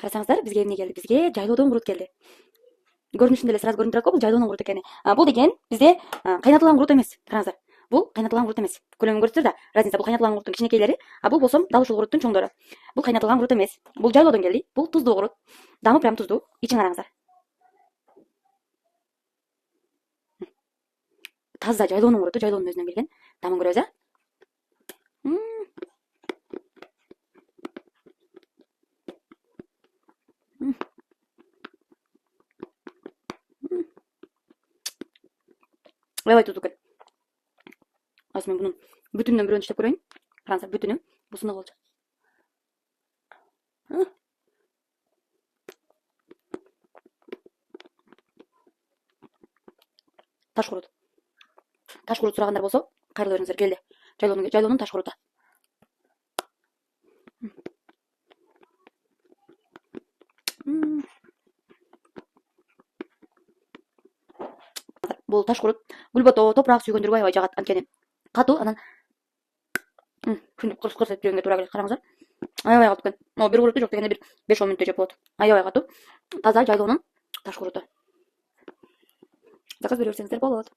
Карасаңыздар, бизге эмне келди? Бизге жайлоодон курут келди. Көрүнүшүндө эле сразу көрүнүп турат го, бул жайлоонун курут экени. Бул деген бизде кайнатылган курут эмес. Караңыздар. Бул кайнатылган курут эмес. Көлөмүн көрүптүр да. Разница, бул кайнатылган куруттун кичинекейлери, а бул болсо дал ушул куруттун чоңдору. Бул кайнатылган курут эмес. Бул жайлоодон келди. Бул туздуу курут. Дамы прям туздуу. Ичин караңыздар. Таза жайлоонун куруту, жайлоонун өзүнөн келген. Дамын көрөбүз, а? Аябай туздуу экен. Азыр мен мунун бүтүнүнөн бирөөнү иштеп көрөйүн. Караңыздар, бүтүнү бусундай болчу. Таш курут. Таш курут сурагандар болсо, кайрыла бериңиздер, келди. Жайлоонун таш куруту. Бул таш курут гүлбото, топурак сүйгөндөргө аябай жагат, анткени катуу, анан шунтип кырс этип жегенге туура келет. Караңыздар. Аябай катуу экен. Бир куруту жок дегенде бир 5-10 мүнөттө жеп болот. Аябай катуу. Таза жайлоонун таш куруту. Заказ бере берсеңиздер болот.